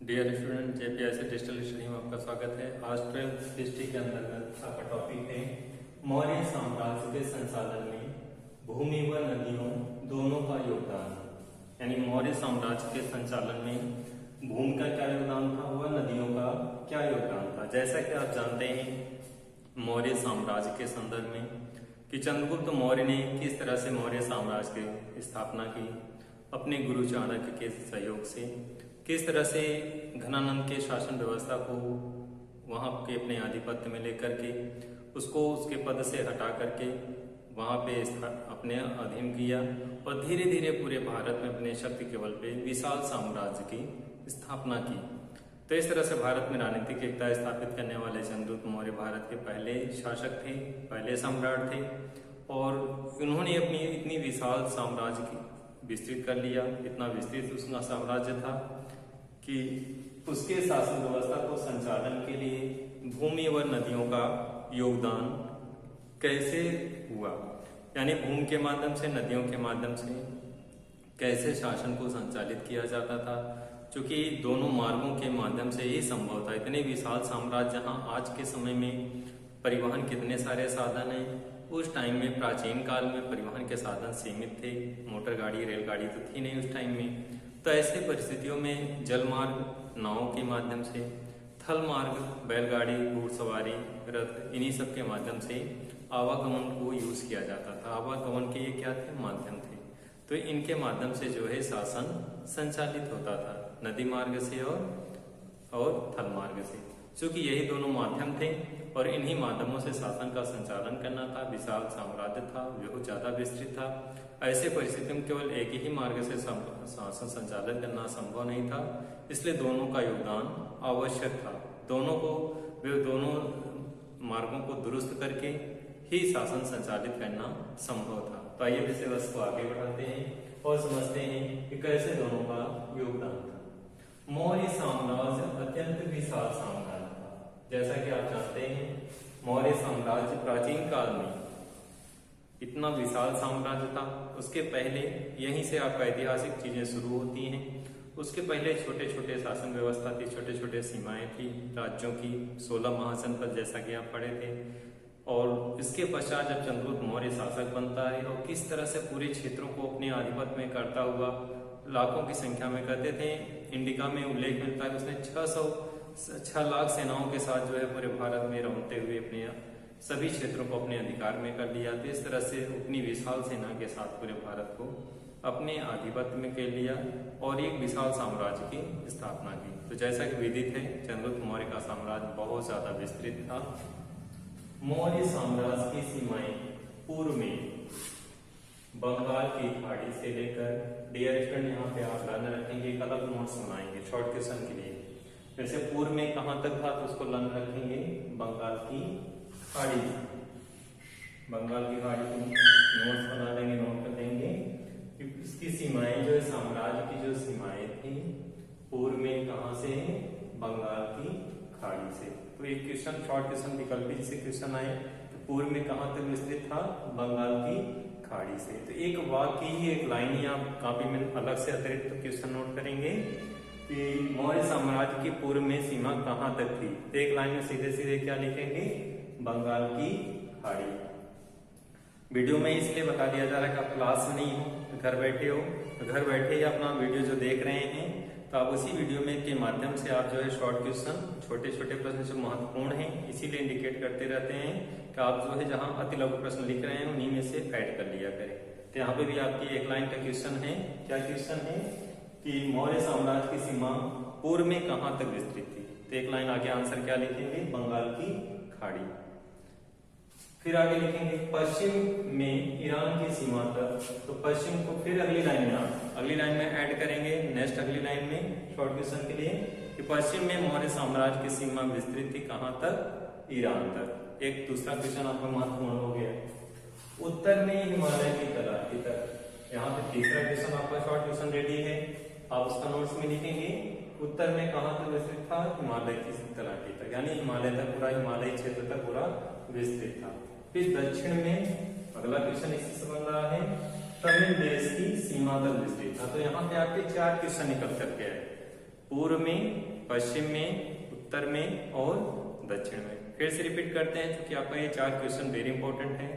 Dear student, JPSC digital study में आपका स्वागत है। आज 12th हिस्ट्री के अंतर्गत आपका टॉपिक है मौर्य साम्राज्य के संचालन में भूमि व नदियों दोनों का योगदान। यानी मौर्य साम्राज्य के संचालन में भूमि का क्या योगदान था व नदियों का क्या योगदान था। जैसा कि आप जानते हैं मौर्य साम्राज्य के संदर्भ में कि चंद्रगुप्त मौर्य ने किस तरह से मौर्य साम्राज्य की स्थापना की, अपने गुरु चाणक्य के सहयोग से किस तरह से घनानंद के शासन व्यवस्था को वहां के अपने आधिपत्य में लेकर के उसको उसके पद से हटा करके वहां पे अपने अधीन किया और धीरे धीरे पूरे भारत में अपने शक्ति के बल पे विशाल साम्राज्य की स्थापना की। तो इस तरह से भारत में राजनीतिक एकता स्थापित करने वाले चंद्रगुप्त मौर्य भारत के पहले शासक थे, पहले सम्राट थे और उन्होंने अपनी इतनी विशाल साम्राज्य की विस्तृत कर लिया। इतना विस्तृत उसका साम्राज्य था कि उसके शासन व्यवस्था को संचालन के लिए भूमि व नदियों का योगदान कैसे हुआ, यानी भूमि के माध्यम से, नदियों के माध्यम से कैसे शासन को संचालित किया जाता था, क्योंकि दोनों मार्गों के माध्यम से ही संभव था। इतने विशाल साम्राज्य जहां आज के समय में परिवहन कितने सारे साधन हैं, उस टाइम में प्राचीन काल में परिवहन के साधन सीमित थे। मोटर गाड़ी, रेलगाड़ी तो थी नहीं उस टाइम में। तो ऐसे परिस्थितियों में जल मार्ग नावों के माध्यम से, थल मार्ग बैलगाड़ी, घुड़सवारी, रथ, इन्हीं सब के माध्यम से आवागमन को यूज किया जाता था। आवागमन के ये क्या थे? माध्यम थे। तो इनके माध्यम से जो है शासन संचालित होता था, नदी मार्ग से और थल मार्ग से, क्योंकि यही दोनों माध्यम थे और इन्हीं माध्यमों से शासन का संचालन करना था। विशाल साम्राज्य था, बहुत ज्यादा विस्तृत था। ऐसे परिस्थिति में केवल एक ही मार्ग से शासन संचालन करना संभव नहीं था, इसलिए दोनों का योगदान आवश्यक था। दोनों मार्गों को दुरुस्त करके ही शासन संचालित करना संभव था। तो आइए विषय वस्तु को आगे बढ़ाते हैं और समझते हैं कि कैसे दोनों का योगदान था। मौर्य साम्राज्य अत्यंत विशाल साम्राज्य था। जैसा कि आप जानते हैं मौर्य साम्राज्य प्राचीन काल में इतना विशाल साम्राज्य था। उसके पहले यहीं से आपका ऐतिहासिक चीजें शुरू होती हैं। उसके पहले छोटे छोटे शासन व्यवस्था थी, छोटे छोटे सीमाएं थी राज्यों की, 16 महाजनपद जैसा कि आप पढ़े थे। और इसके पश्चात जब चंद्रगुप्त मौर्य शासक बनता है और किस तरह से पूरे क्षेत्रों को अपने आधिपत्य में करता हुआ लाखों की संख्या में करते थे। इंडिका में उल्लेख मिलता है उसने 6 लाख सेनाओं के साथ जो है पूरे भारत में रौंदते हुए अपने सभी क्षेत्रों को अपने अधिकार में कर लिया। तो इस तरह से अपनी विशाल सेना के साथ पूरे भारत को अपने आधिपत्य में कर लिया और एक विशाल साम्राज्य की स्थापना की। तो जैसा कि विदित है चंद्रगुप्त मौर्य का साम्राज्य बहुत ज्यादा विस्तृत था। मौर्य साम्राज्य की सीमाएं पूर्व में बंगाल की खाड़ी से लेकर, डियर स्टूडेंट यहाँ पे आप लर्न रखेंगे, एक अलग नोट्स बनाएंगे शॉर्ट क्वेश्चन के लिए। जैसे पूर्व में कहाँ तक था तो उसको लर्न रखेंगे बंगाल की खाड़ी, बंगाल की खाड़ी को नोट्स बना लेंगे, नोट कर देंगे कि इसकी सीमाएं जो है, साम्राज्य की जो सीमाएं थी पूर्व में कहाँ से? बंगाल की खाड़ी से। तो एक क्वेश्चन, शॉर्ट क्वेश्चन विकल्पित से क्वेश्चन आए तो पूर्व में कहाँ तक विस्तृत था? बंगाल की खाड़ी से। तो एक वाक्य ही, एक लाइन ही आप कॉपी में अलग से अतिरिक्त क्वेश्चन नोट करेंगे कि मौर्य साम्राज्य की पूर्व में सीमा कहाँ तक थी। तो एक लाइन में सीधे सीधे क्या लिखेंगे? बंगाल की खाड़ी। वीडियो में इसलिए बता दिया जा रहा है कि आप क्लास में नहीं हो, घर बैठे हो, तो घर बैठे ही अपना वीडियो जो देख रहे हैं तो आप उसी वीडियो में के माध्यम से आप जो है शॉर्ट क्वेश्चन, छोटे छोटे प्रश्न जो महत्वपूर्ण हैं इसीलिए इंडिकेट करते रहते हैं कि आप जो है जहां अति लघु प्रश्न लिख रहे हैं उन्हीं में से ऐड कर लिया करें। तो यहाँ पे भी आपकी एक लाइन का क्वेश्चन है। क्या क्वेश्चन है कि मौर्य साम्राज्य की सीमा पूर्व में कहाँ तक विस्तृत थी। तो एक लाइन आगे आंसर क्या लिखेंगे? बंगाल की खाड़ी। फिर आगे लिखेंगे पश्चिम में ईरान की सीमा तक। तो पश्चिम को फिर अगली लाइन में ऐड करेंगे, नेक्स्ट अगली लाइन में शॉर्ट क्वेश्चन के लिए कि पश्चिम में मौर्य साम्राज्य की सीमा विस्तृत थी कहाँ तक? ईरान तक। एक दूसरा क्वेश्चन आपका महत्वपूर्ण हो गया। उत्तर में हिमालय की तलहटी तक। यहाँ पे तीसरा क्वेश्चन आपका शॉर्ट क्वेश्चन रेडी है, आप उसका नोट्स में लिखेंगे। उत्तर में कहाँ तक विस्तृत था? हिमालय की तलहटी तक, यानी हिमालय तक, पूरा हिमालयी क्षेत्र तक पूरा विस्तृत था। फिर दक्षिण में अगला क्वेश्चन इसी से बन रहा है, तमिल देश की सीमा तक विस्तृत था। तो यहाँ पे आपके 4 क्वेश्चन निकल करके आए। पूर्व में पश्चिम में, उत्तर में और दक्षिण में। फिर से रिपीट करते हैं क्योंकि आपका ये 4 क्वेश्चन वेरी इंपॉर्टेंट है।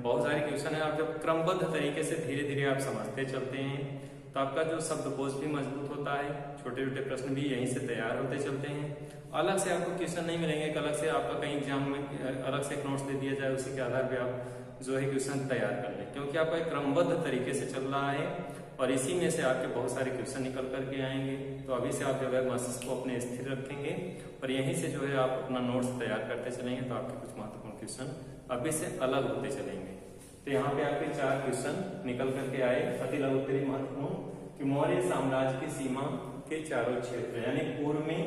बहुत सारे क्वेश्चन है, आप जब क्रमबद्ध तरीके से धीरे धीरे आप समझते चलते हैं तो आपका जो शब्दकोश भी मजबूत होता है, छोटे छोटे प्रश्न भी यहीं से तैयार होते चलते हैं। अलग से आपको क्वेश्चन नहीं मिलेंगे कि अलग से आपका कहीं एग्जाम में अलग से एक नोट्स दे दिया जाए, उसी के आधार पे आप जो है क्वेश्चन तैयार कर लें, क्योंकि आपका एक क्रमबद्ध तरीके से चल रहा है और इसी में से आपके बहुत सारे क्वेश्चन निकल करके आएंगे। तो अभी से आप जो है मस्तिष्क को अपने स्थिर रखेंगे और यहीं से जो है आप अपना नोट्स तैयार करते चलेंगे तो आपके कुछ महत्वपूर्ण क्वेश्चन अभी से अलग होते चलेंगे। तो यहाँ पे आपके 4 क्वेश्चन निकल करके आए अति लघु उत्तरी महत्वपूर्ण कि मौर्य साम्राज्य की सीमा के चारों क्षेत्र, यानी पूर्व में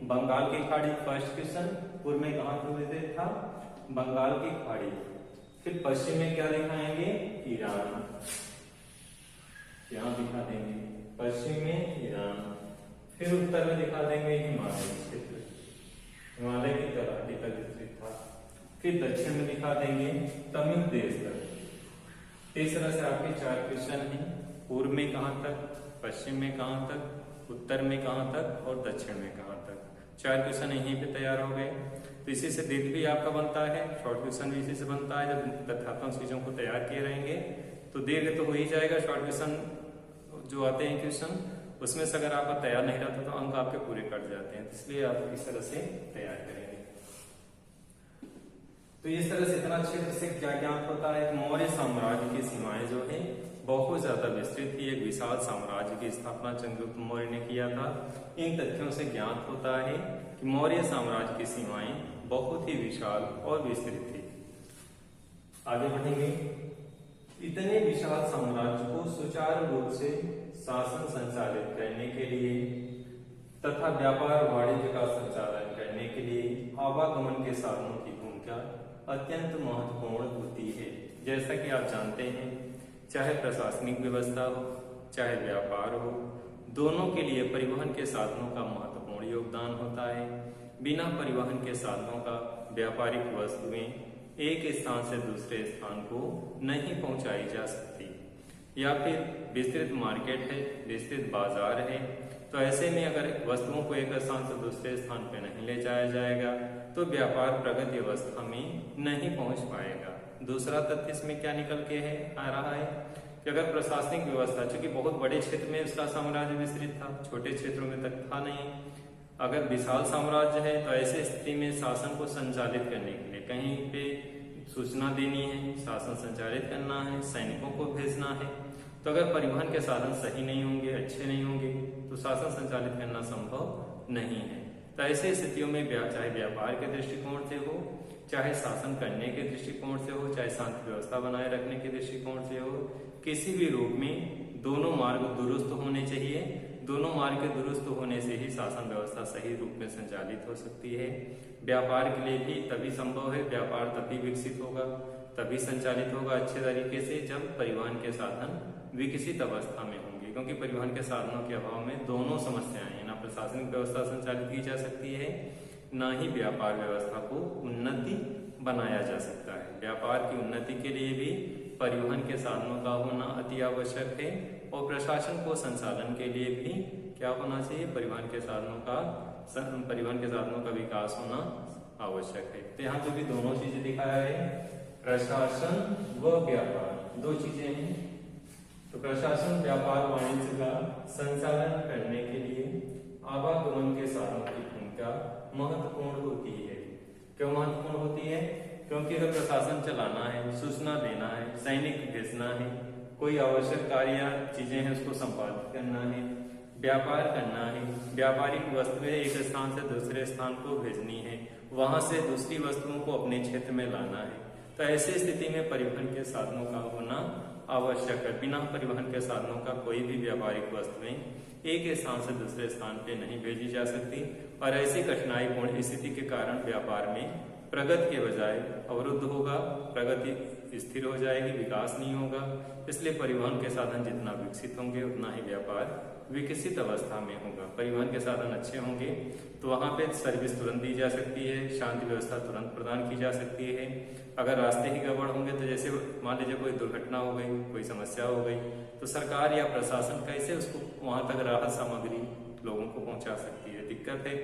बंगाल की खाड़ी, फर्स्ट क्वेश्चन पूर्व में कहाँ था, बंगाल की खाड़ी। फिर पश्चिम में क्या दिखाएंगे, ईरान, यहाँ दिखा देंगे पश्चिम में ईरान। फिर उत्तर में दिखा देंगे हिमालय क्षेत्र, हिमालय की तलहटी तक विस्तृत था। फिर दक्षिण में दिखा देंगे तमिल देश तक। इस तरह से आपके 4 क्वेश्चन हैं, पूर्व में कहाँ तक, पश्चिम में कहाँ तक, उत्तर में कहाँ तक और दक्षिण में कहाँ तक। 4 क्वेश्चन यहीं पे तैयार हो गए। तो इसी से दीर्घ भी आपका बनता है, शॉर्ट क्वेश्चन भी इसी से बनता है। जब तथ्यात्मक चीजों को तैयार किए रहेंगे तो दीर्घ तो हो ही जाएगा। शॉर्ट क्वेश्चन जो आते हैं क्वेश्चन, उसमें से अगर आपका तैयार नहीं रहता तो अंक आपके पूरे कट जाते हैं, इसलिए आप इस तरह से तैयार करेंगे। तो इस तरह से इतना क्षेत्र से क्या ज्ञात होता है, मौर्य साम्राज्य की सीमाएं जो है बहुत ज्यादा विस्तृत थी। एक विशाल साम्राज्य की स्थापना चंद्रगुप्त मौर्य ने किया था। इन तथ्यों से ज्ञात होता है कि मौर्य साम्राज्य की सीमाएं बहुत ही विशाल और विस्तृत थी। आगे बढ़ेंगे। इतने विशाल साम्राज्य को सुचारू रूप से शासन संचालित करने के लिए तथा व्यापार वाणिज्य का संचालन करने के लिए आवागमन के साधनों की भूमिका अत्यंत महत्वपूर्ण होती है। जैसा कि आप जानते हैं, चाहे प्रशासनिक व्यवस्था हो चाहे व्यापार हो, दोनों के लिए परिवहन के साधनों का महत्वपूर्ण योगदान होता है। बिना परिवहन के साधनों का व्यापारिक वस्तुएं एक स्थान से दूसरे स्थान को नहीं पहुंचाई जा सकती, या फिर विस्तृत मार्केट है, विस्तृत बाजार है, तो ऐसे में अगर वस्तुओं को एक स्थान से दूसरे स्थान पर नहीं ले जाया जाएगा तो व्यापार प्रगति अवस्था में नहीं पहुंच पाएगा। दूसरा तथ्य इसमें क्या निकल के आ रहा है कि अगर प्रशासनिक व्यवस्था, चूंकि बहुत बड़े क्षेत्र में उसका साम्राज्य विस्तृत था, छोटे क्षेत्रों में तक था नहीं। अगर विशाल साम्राज्य है तो ऐसे स्थिति में शासन को संचालित करने के लिए कहीं पे सूचना देनी है, शासन संचालित करना है, सैनिकों को भेजना है, तो अगर परिवहन के साधन सही नहीं होंगे, अच्छे नहीं होंगे, तो शासन संचालित करना संभव नहीं है। तो ऐसे स्थितियों में चाहे व्यापार के दृष्टिकोण से हो, चाहे शासन करने के दृष्टिकोण से हो, चाहे शांति व्यवस्था बनाए रखने के दृष्टिकोण से हो, किसी भी रूप में दोनों मार्ग दुरुस्त होने चाहिए। दोनों मार्ग के दुरुस्त होने से ही शासन व्यवस्था सही रूप में संचालित हो सकती है। व्यापार के लिए भी तभी संभव है, व्यापार तभी विकसित होगा, तभी संचालित होगा अच्छे तरीके से जब परिवहन के साधन विकसित अवस्था में होंगे, क्योंकि परिवहन के साधनों के अभाव में दोनों समस्याएं हैं, ना प्रशासनिक व्यवस्था संचालित की जा सकती है, ना ही व्यापार व्यवस्था को उन्नति बनाया जा सकता है। व्यापार की उन्नति के लिए भी परिवहन के साधनों का होना अति आवश्यक है और प्रशासन को संचालन के लिए भी क्या होना चाहिए, परिवहन के साधनों का विकास होना आवश्यक है। तो यहाँ जो भी दोनों चीजें दिखाया है, प्रशासन व व्यापार, दो चीजें हैं। तो प्रशासन व्यापार वाणिज्य का संचालन करने के लिए आवागमन के साधनों की भूमिका महत्वपूर्ण होती है। क्यों महत्वपूर्ण होती है? क्योंकि अगर प्रशासन चलाना है, सूचना देना है, सैनिक भेजना है, कोई आवश्यक कार्य चीजें हैं उसको संपादित करना है, व्यापार करना है, व्यापारिक वस्तुएं एक स्थान से दूसरे स्थान को भेजनी है, वहां से दूसरी वस्तुओं को अपने क्षेत्र में लाना है, तो ऐसी स्थिति में परिवहन के साधनों का होना आवश्यक है। बिना परिवहन के साधनों का कोई भी व्यापारिक वस्तुएं एक स्थान से दूसरे स्थान पे नहीं भेजी जा सकती और ऐसी कठिनाईपूर्ण स्थिति के कारण व्यापार में प्रगति के बजाय अवरुद्ध होगा, प्रगति स्थिर हो जाएगी, विकास नहीं होगा। इसलिए परिवहन के साधन जितना विकसित होंगे उतना ही व्यापार विकसित अवस्था में होगा। परिवहन के साधन अच्छे होंगे तो वहां पे सर्विस तुरंत दी जा सकती है, शांति व्यवस्था तुरंत प्रदान की जा सकती है। अगर रास्ते ही गड़बड़ होंगे तो जैसे मान लीजिए कोई दुर्घटना हो गई, कोई समस्या हो गई, तो सरकार या प्रशासन कैसे उसको वहां तक राहत सामग्री लोगों को पहुंचा सकती है, दिक्कत है।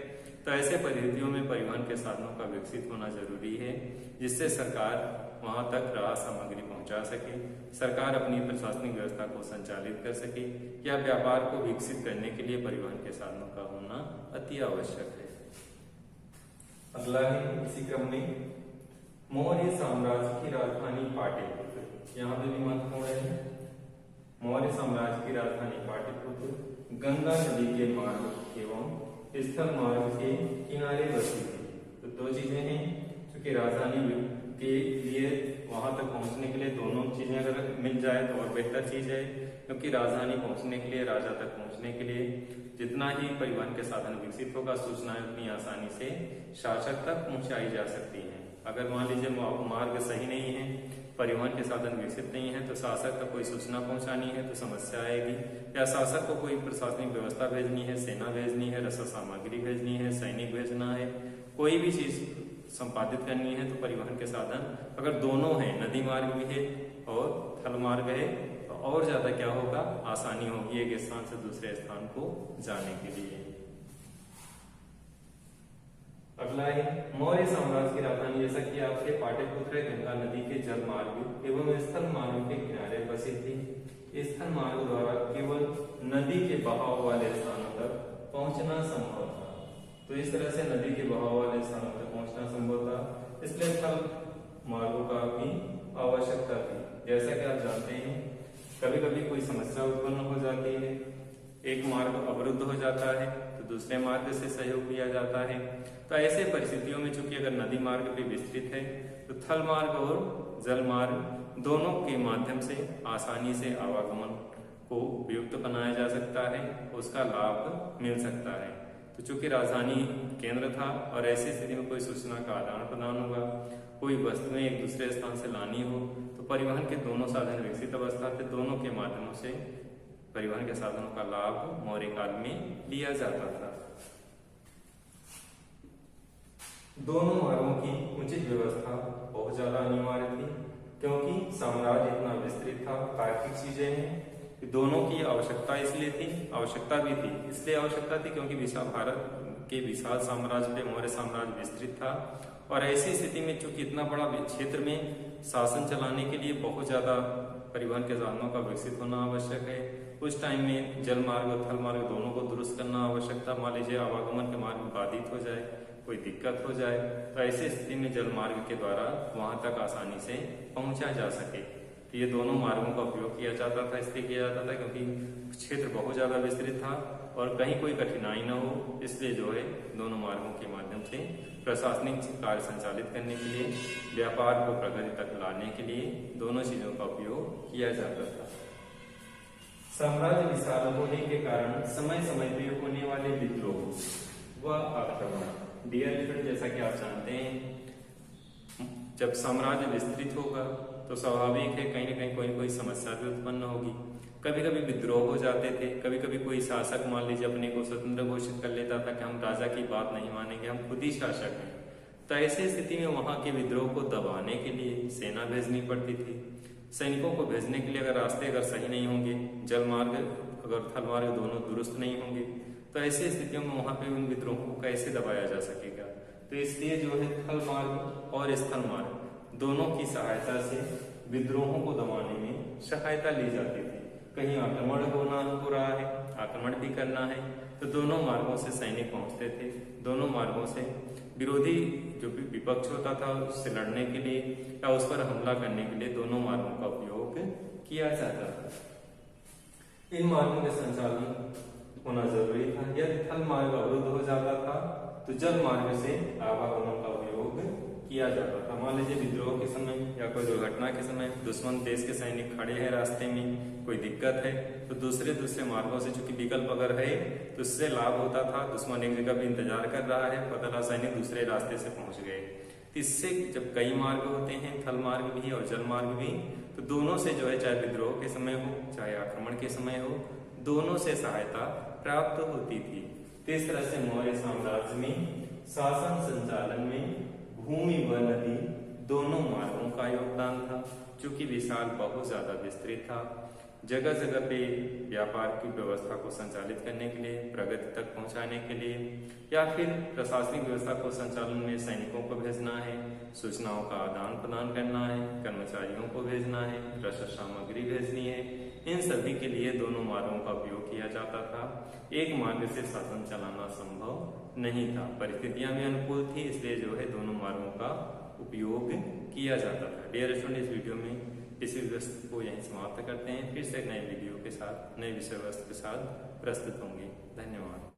तो ऐसे परिस्थितियों में परिवहन के साधनों का विकसित होना जरूरी है, जिससे सरकार वहां तक राहत सामग्री पहुंचा सके, सरकार अपनी प्रशासनिक व्यवस्था को संचालित कर सके, या व्यापार को विकसित करने के लिए परिवहन के साधनों का होना अति आवश्यक है। अगला है इसी क्रम में मौर्य साम्राज्य की राजधानी पाटलिपुत्र, यहाँ पे भी महत्वपूर्ण है। मौर्य साम्राज्य की राजधानी पाटलिपुत्र गंगा नदी के मार्ग एवं स्थल मार्ग के किनारे बसी थी। तो दो चीजें हैं, क्योंकि राजधानी के लिए वहां तक पहुंचने के लिए दोनों चीजें अगर मिल जाए तो और बेहतर चीज है, क्योंकि राजधानी पहुंचने के लिए, राजा तक पहुंचने के लिए जितना ही परिवहन के साधन विकसित होगा, सूचनाएं उतनी आसानी से शासक तक पहुंचाई जा सकती हैं। अगर मान लीजिए मार्ग सही नहीं है, परिवहन के साधन विकसित नहीं है, तो शासक तक कोई सूचना पहुंचानी है तो समस्या आएगी, या शासक को कोई प्रशासनिक व्यवस्था भेजनी है, सेना भेजनी है, रसद सामग्री भेजनी है, सैनिक भेजना है, कोई भी चीज संपादित करनी है, तो परिवहन के साधन अगर दोनों हैं, नदी मार्ग भी है और थल मार्ग है, तो और ज्यादा क्या होगा, आसानी होगी एक स्थान से दूसरे स्थान को जाने के लिए। अगला है मौर्य साम्राज्य की राजधानी, जैसा कि आपके पाटलिपुत्र गंगा नदी के जल मार्ग एवं स्थल मार्ग के किनारे बसी थी। स्थल मार्ग द्वारा केवल नदी के बहाव वाले स्थानों तक पहुंचना संभव था। तो इस तरह से नदी के बहाव वाले स्थानों तक पहुंचना संभव था, इसलिए स्थल मार्गों का भी आवश्यकता थी। जैसा कि आप जानते हैं, कभी कभी कोई समस्या उत्पन्न हो जाती है, एक मार्ग अवरुद्ध हो जाता है तो दूसरे मार्ग से सहयोग लिया जाता है। तो ऐसे परिस्थितियों में चूंकि अगर नदी मार्ग भी विस्तृत है, तो थल मार्ग और जल मार्ग दोनों के माध्यम से आसानी से आवागमन को उपयुक्त बनाया जा सकता है, उसका लाभ मिल सकता है। तो चूंकि राजधानी केंद्र था और ऐसी स्थिति में कोई सूचना का आदान प्रदान होगा, कोई वस्तुएं एक दूसरे स्थान से लानी हो, तो परिवहन के दोनों साधन विकसित अवस्था थे, दोनों के माध्यमों से परिवहन के साधनों का लाभ मौर्य काल में लिया जाता था। दोनों मार्गों की उचित व्यवस्था बहुत ज्यादा अनिवार्य थी, क्योंकि साम्राज्य इतना विस्तृत था, तार्किक चीजें हैं, दोनों की आवश्यकता इसलिए थी, आवश्यकता भी थी, इसलिए आवश्यकता थी क्योंकि विशाल भारत के विशाल साम्राज्य पे मौर्य साम्राज्य विस्तृत था, और ऐसी स्थिति में चूंकि इतना बड़ा क्षेत्र में शासन चलाने के लिए बहुत ज्यादा परिवहन के साधनों का विकसित होना आवश्यक है। उस टाइम में जल मार्ग और थल मार्ग दोनों को दुरुस्त करना आवश्यक था। मान लीजिए आवागमन के मार्ग बाधित हो जाए, कोई दिक्कत हो जाए, तो ऐसी स्थिति में जल मार्ग के द्वारा वहां तक आसानी से पहुंचा जा सके। तो ये दोनों मार्गों का उपयोग किया जाता था, इसलिए किया जाता था क्योंकि क्षेत्र बहुत ज्यादा विस्तृत था और कहीं कोई कठिनाई न हो, इसलिए जो है दोनों मार्गों के माध्यम से प्रशासनिक कार्य संचालित करने के लिए, व्यापार को प्रगति तक लाने के लिए दोनों चीजों का उपयोग किया जाता था। साम्राज्य विशाल होने के कारण समय समय पर होने वाले विद्रोह व आक्रमण, डियर स्टूडेंट, जैसा कि आप जानते हैं, जब साम्राज्य विस्तृत होगा तो स्वाभाविक है कहीं न कहीं कोई न कोई समस्या भी उत्पन्न होगी। कभी कभी विद्रोह हो जाते थे, कभी कभी कोई शासक मान लीजिए अपने को स्वतंत्र घोषित कर लेता था कि हम राजा की बात नहीं मानेंगे, हम खुद ही शासक हैं। तो ऐसी स्थिति में वहां के विद्रोह को दबाने के लिए सेना भेजनी पड़ती थी। सैनिकों को भेजने के लिए अगर रास्ते अगर सही नहीं होंगे, जल मार्ग अगर थल मार्ग दोनों दुरुस्त नहीं होंगे, तो ऐसी स्थितियों में वहां पे उन विद्रोहों को कैसे दबाया जा सकेगा। तो इसलिए जो है थल मार्ग और स्थल मार्ग दोनों की सहायता से विद्रोहों को दबाने में सहायता ली जाती थी। कहीं आक्रमण हो रहा है, आक्रमण भी करना है, तो दोनों मार्गों से सैनिक पहुंचते थे। दोनों मार्गों से विरोधी जो विपक्ष होता था उससे लड़ने के लिए या उस पर हमला करने के लिए दोनों मार्गों का उपयोग किया जाता था। इन मार्गों के संचालन होना जरूरी था। यदि थल मार्ग अवरुद्ध हो जाता था तो जल मार्ग से आवागमन का उपयोग किया जाता था। मान लीजिए विद्रोह के समय या कोई दुर्घटना के समय दुश्मन देश के सैनिक खड़े हैं रास्ते में, कोई दिक्कत है, तो दूसरे मार्गों से चूंकि विकल्प अगर है तो उससे लाभ होता था। दुश्मन एक जगह भी इंतजार कर रहा है, पता चला सैनिक दूसरे रास्ते से पहुंच गए। इससे जब कई मार्ग होते हैं, थल मार्ग भी और जल मार्ग भी, तो दोनों से जो है चाहे विद्रोह के समय हो चाहे आक्रमण के समय हो, दोनों से सहायता प्राप्त होती थी। तो इस तरह से मौर्य साम्राज्य में शासन संचालन में भूमि व नदी दोनों मार्गों का योगदान था। चूंकि विशाल बहुत ज्यादा विस्तृत था, जगह जगह पे व्यापार की व्यवस्था को संचालित करने के लिए, प्रगति तक पहुंचाने के लिए, या फिर प्रशासनिक व्यवस्था को संचालन में सैनिकों को भेजना है, सूचनाओं का आदान प्रदान करना है, कर्मचारियों को भेजना है, रसद सामग्री भेजनी है। इन सभी के लिए दोनों मार्गों का उपयोग किया जाता था। एक मार्ग से शासन चलाना संभव नहीं था। परिस्थितियां भी अनुकूल थी, इसलिए जो है दोनों मार्गों का उपयोग किया जाता था। डियर स्टूडेंट, इस वीडियो में इस विषय को यहीं समाप्त करते हैं। फिर से एक नए वीडियो के साथ, नए विषय वस्तु के साथ प्रस्तुत होंगे। धन्यवाद।